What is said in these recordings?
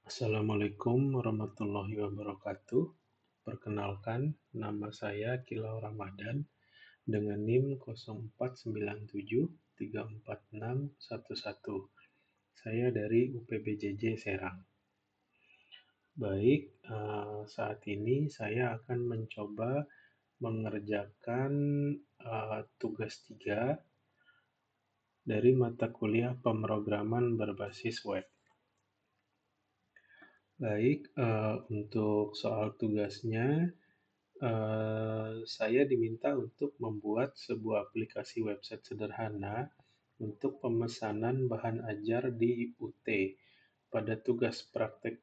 Assalamualaikum warahmatullahi wabarakatuh. Perkenalkan, nama saya Kilau Ramadan dengan NIM 0497346111. Saya dari UPBJJ Serang. Baik, saat ini saya akan mencoba mengerjakan tugas 3 dari mata kuliah pemrograman berbasis web. Baik, untuk soal tugasnya, saya diminta untuk membuat sebuah aplikasi website sederhana untuk pemesanan bahan ajar di UT. Pada tugas praktek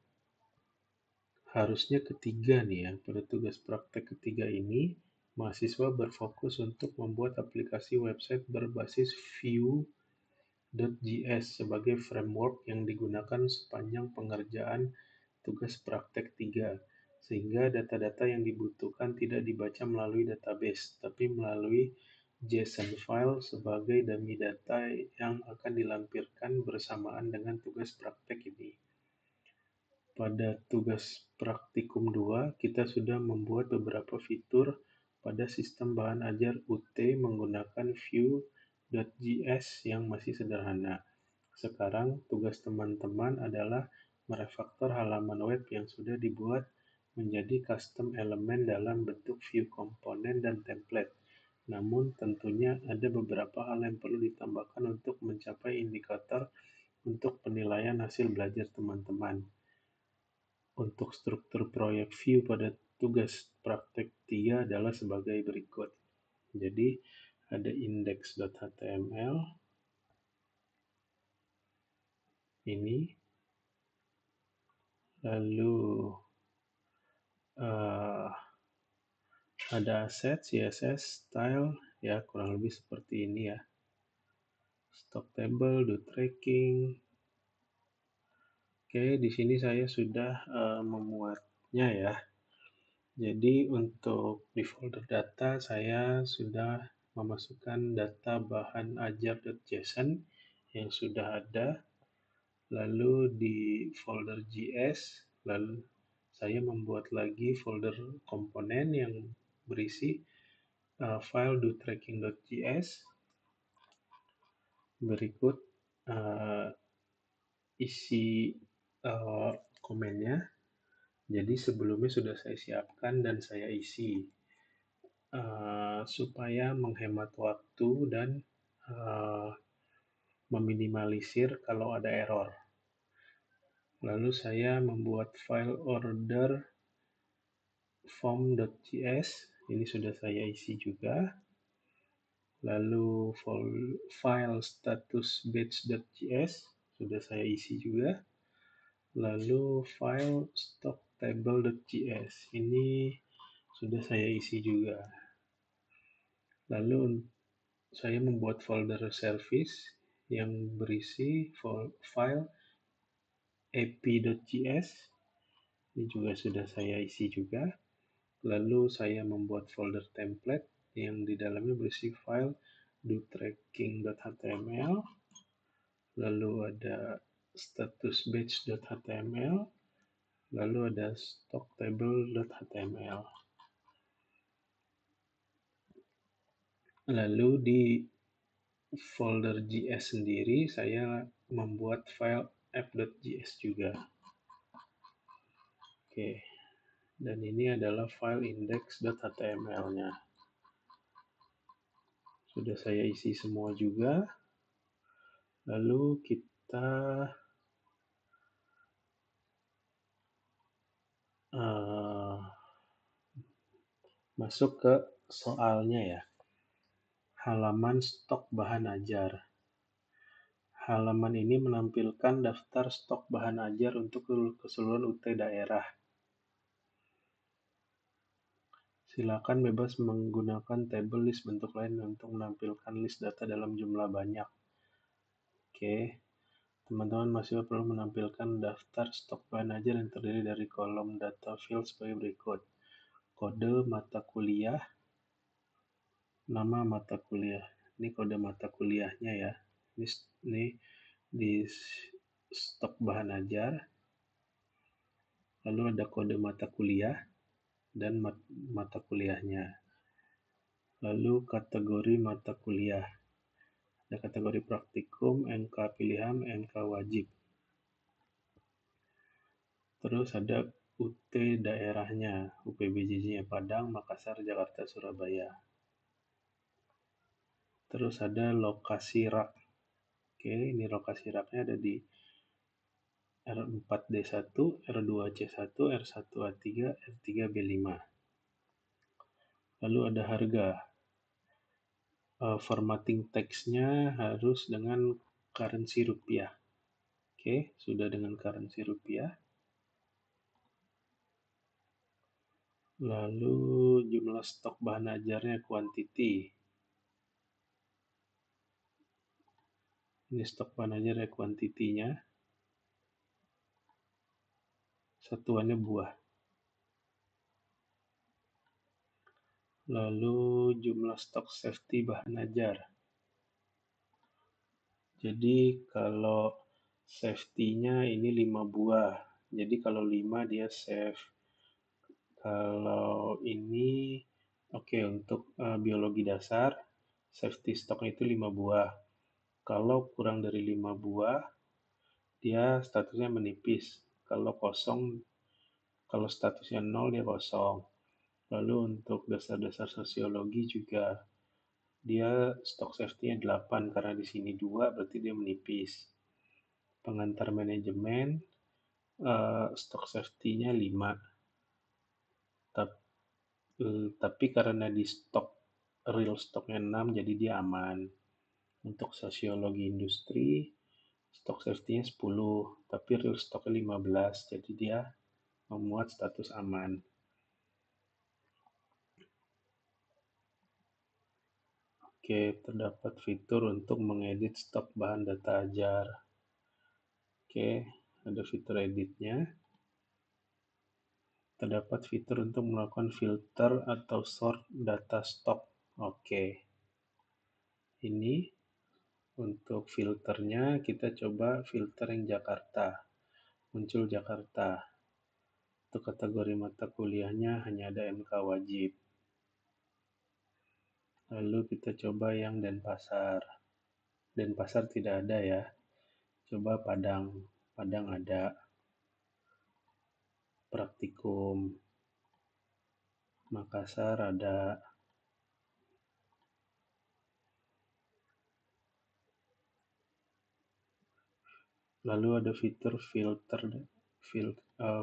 harusnya ketiga nih ya, pada tugas praktek ketiga ini, mahasiswa berfokus untuk membuat aplikasi website berbasis Vue.js sebagai framework yang digunakan sepanjang pengerjaan tugas praktek 3, sehingga data-data yang dibutuhkan tidak dibaca melalui database, tapi melalui JSON file sebagai dummy data yang akan dilampirkan bersamaan dengan tugas praktek ini. Pada tugas praktikum 2, kita sudah membuat beberapa fitur pada sistem bahan ajar UT menggunakan Vue.js yang masih sederhana. Sekarang, tugas teman-teman adalah merefaktor halaman web yang sudah dibuat menjadi custom elemen dalam bentuk view komponen dan template. Namun, tentunya ada beberapa hal yang perlu ditambahkan untuk mencapai indikator untuk penilaian hasil belajar teman-teman. Untuk struktur proyek Vue pada tugas praktek 3 adalah sebagai berikut. Jadi, ada index.html, ini, lalu ada aset, CSS, style, ya kurang lebih seperti ini ya. Stock table, do tracking. Oke, di sini saya sudah memuatnya ya. Jadi untuk di folder data saya sudah memasukkan data bahan ajar.json yang sudah ada. Lalu di folder JS, lalu saya membuat lagi folder komponen yang berisi file dotracking.js. Berikut isi komennya. Jadi sebelumnya sudah saya siapkan dan saya isi supaya menghemat waktu dan meminimalisir kalau ada error. Lalu saya membuat file order form.js, ini sudah saya isi juga. Lalu file status batch.js sudah saya isi juga. Lalu file stocktable.js ini sudah saya isi juga. Lalu saya membuat folder service yang berisi file ap.js, ini juga sudah saya isi juga. Lalu saya membuat folder template yang di dalamnya berisi file dotracking.html, lalu ada status batch.html, lalu ada stocktable.html. Lalu di folder JS sendiri saya membuat file app.js juga. Oke. Dan ini adalah file index.html-nya. Sudah saya isi semua juga. Lalu kita masuk ke soalnya ya. Halaman stok bahan ajar. Halaman ini menampilkan daftar stok bahan ajar untuk keseluruhan UT daerah. Silakan bebas menggunakan tabel list bentuk lain untuk menampilkan list data dalam jumlah banyak. Oke, teman-teman mahasiswa perlu menampilkan daftar stok bahan ajar yang terdiri dari kolom data field sebagai berikut. Kode mata kuliah, nama mata kuliah. Ini kode mata kuliahnya ya. Ini di stok bahan ajar. Lalu ada kode mata kuliah dan mata kuliahnya. Lalu kategori mata kuliah. Ada kategori praktikum, MK pilihan, MK wajib. Terus ada UT daerahnya, UPBJJ-nya Padang, Makassar, Jakarta, Surabaya. Terus ada lokasi rak. Oke, ini lokasi raknya ada di R4D1, R2C1, R1A3, R3B5. Lalu ada harga. Formatting teksnya harus dengan currency rupiah. Oke, sudah dengan currency rupiah. Lalu jumlah stok bahan ajarnya quantity. Ini stok bahan ajarnya quantity-nya. Satuannya buah. Lalu jumlah stok safety bahan ajar. Jadi kalau safety-nya ini 5 buah. Jadi kalau 5 dia safe. Kalau ini oke, untuk biologi dasar safety stoknya itu 5 buah. Kalau kurang dari 5 buah dia statusnya menipis. Kalau kosong, kalau statusnya 0 dia kosong. Lalu untuk dasar-dasar sosiologi juga dia stok safety-nya 8 karena di sini 2 berarti dia menipis. Pengantar manajemen stok safety-nya 5. Tapi karena di stok real stoknya 6 jadi dia aman. Untuk sosiologi industri stok safety-nya 10, tapi real stoknya 15, jadi dia memuat status aman. Oke, terdapat fitur untuk mengedit stok bahan data ajar. Oke, ada fitur editnya. Terdapat fitur untuk melakukan filter atau sort data stok. Oke, ini untuk filternya kita coba filter yang Jakarta. Muncul Jakarta. Untuk kategori mata kuliahnya hanya ada MK wajib. Lalu kita coba yang Denpasar. Denpasar tidak ada ya. Coba Padang. Padang ada. Praktikum. Makassar ada. Lalu ada fitur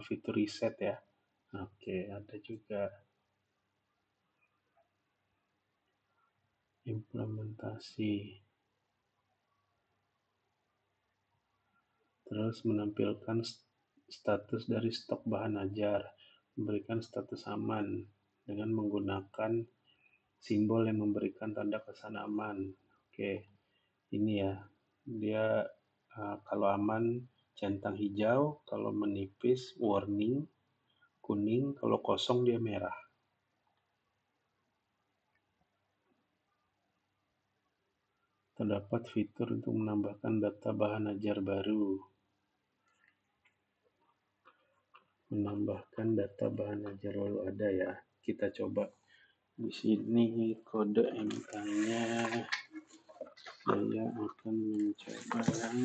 fitur reset ya. Oke, ada juga. Implementasi. Terus menampilkan status dari stok bahan ajar, memberikan status aman dengan menggunakan simbol yang memberikan tanda kesan aman. Oke, ini ya, dia kalau aman centang hijau, kalau menipis warning, kuning, kalau kosong dia merah. Terdapat fitur untuk menambahkan data bahan ajar baru. Menambahkan data bahan ajar baru ada ya. Kita coba di sini kode MK-nya. Saya akan mencoba yang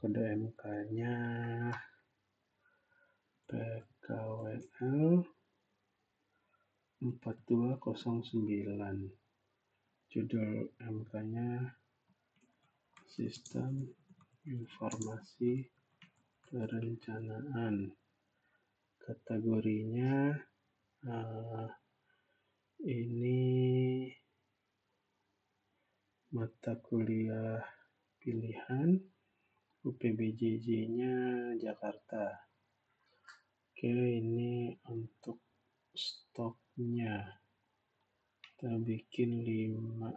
kode MK-nya PKWL 4209. Judul MK-nya Sistem Informasi Perencanaan. Kategorinya ini mata kuliah pilihan, UPBJJ-nya Jakarta. Oke, ini untuk stoknya. Kita bikin 5.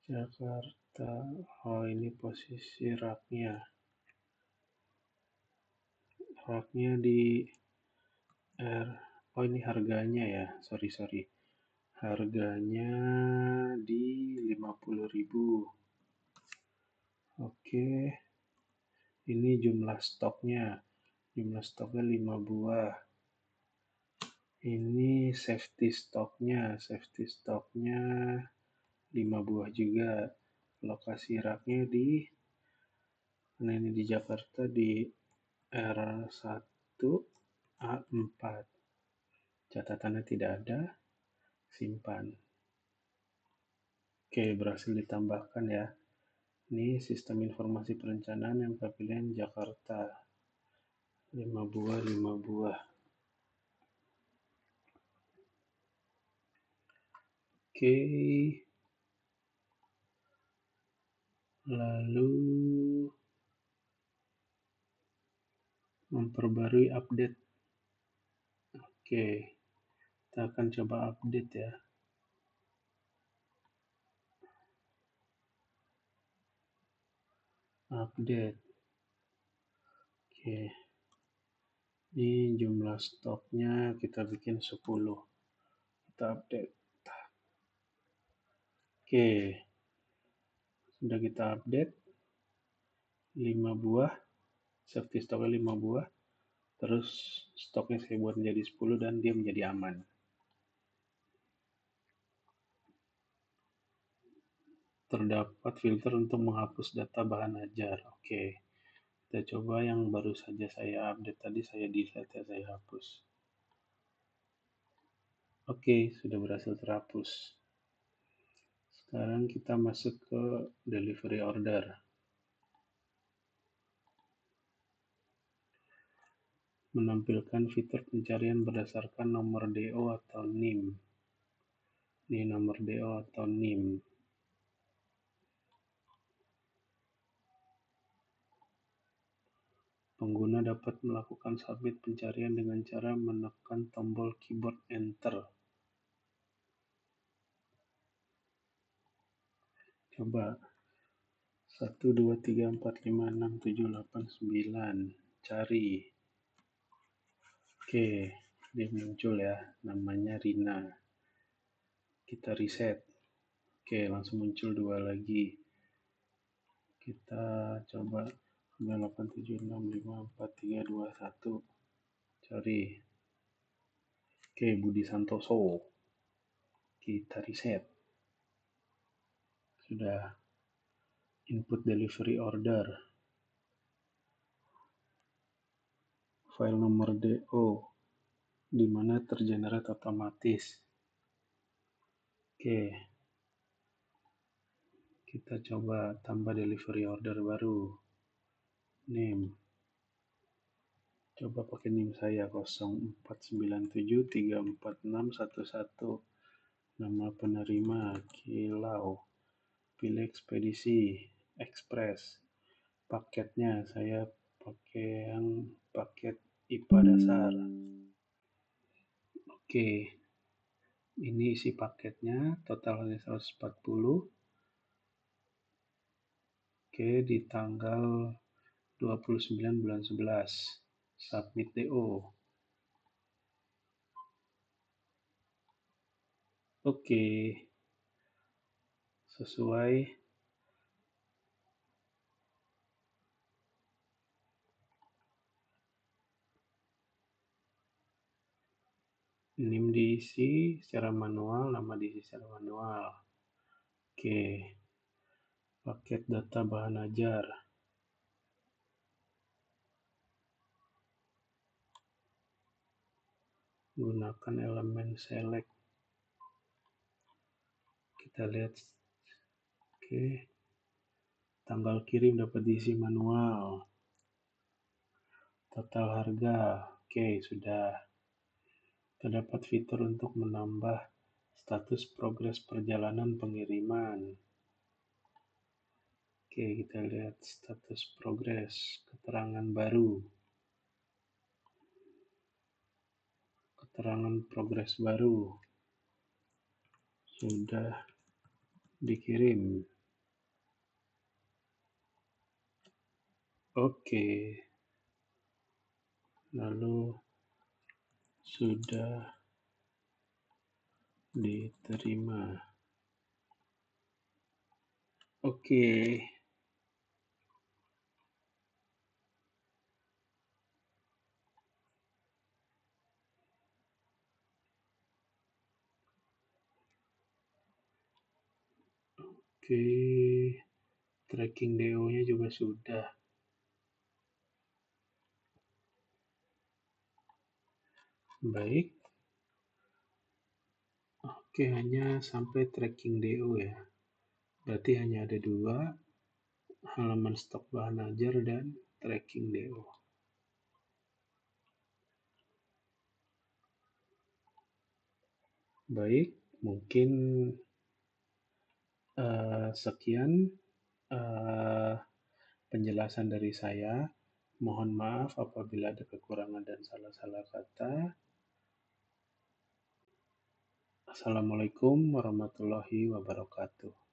Jakarta. Oh, ini posisi raknya. Raknya di R. Oh, ini harganya ya. Sorry. Harganya di 50.000. Oke, ini jumlah stoknya. Jumlah stoknya 5 buah. Ini safety stoknya. Safety stoknya 5 buah juga. Lokasi raknya ini di Jakarta di R1A4. Catatannya tidak ada. Simpan. Oke, berhasil ditambahkan ya. Ini sistem informasi perencanaan yang pavilion Jakarta. 5 buah, 5 buah. Oke. Lalu memperbarui update. Oke. Kita akan coba update ya. Update. Oke. Ini jumlah stoknya kita bikin 10. Kita update. Oke. Sudah kita update. 5 buah. Safety stoknya 5 buah. Terus stoknya saya buat menjadi 10 dan dia menjadi aman. Terdapat filter untuk menghapus data bahan ajar. Oke. Kita coba yang baru saja saya update tadi, saya delete ya, saya hapus. Oke, sudah berhasil terhapus. Sekarang kita masuk ke delivery order. Menampilkan fitur pencarian berdasarkan nomor DO atau NIM. Ini nomor DO atau NIM. Pengguna dapat melakukan submit pencarian dengan cara menekan tombol keyboard Enter. Coba 1, 2, 3, 4, 5, 6, 7, 8, 9. Cari. Oke, dia muncul ya. Namanya Rina. Kita reset. Oke, langsung muncul 2 lagi. Kita coba 9, 8, 7, 6, 5, 4, 3, 2, 1. Cari. Oke, Budi Santoso. Kita reset. Sudah. Input delivery order. File nomor DO di mana tergenerate otomatis. Oke. Kita coba tambah delivery order baru. Name. Coba pakai NIM saya 0497346611. Nama penerima Kilau. Pilih ekspedisi Express. Paketnya saya pakai yang paket IPA dasar. Oke. Ini isi paketnya, totalnya 140. Oke, di tanggal 29 bulan 11. Submit DO. Oke. Sesuai. NIM diisi secara manual, nama diisi secara manual. Oke. Paket data bahan ajar. Gunakan elemen select. Kita lihat. Oke. Tanggal kirim dapat diisi manual. Total harga. Oke, sudah. Terdapat fitur untuk menambah status progres perjalanan pengiriman. Oke, kita lihat status progres, keterangan baru. Keterangan progres baru. Sudah dikirim. Oke. Lalu sudah Diterima. Oke. Oke. Tracking DO-nya juga sudah. Baik. Oke, hanya sampai tracking DO ya. Berarti hanya ada dua, halaman stok bahan ajar dan tracking DO. Baik, mungkin sekian penjelasan dari saya. Mohon maaf apabila ada kekurangan dan salah-salah kata. Assalamualaikum warahmatullahi wabarakatuh.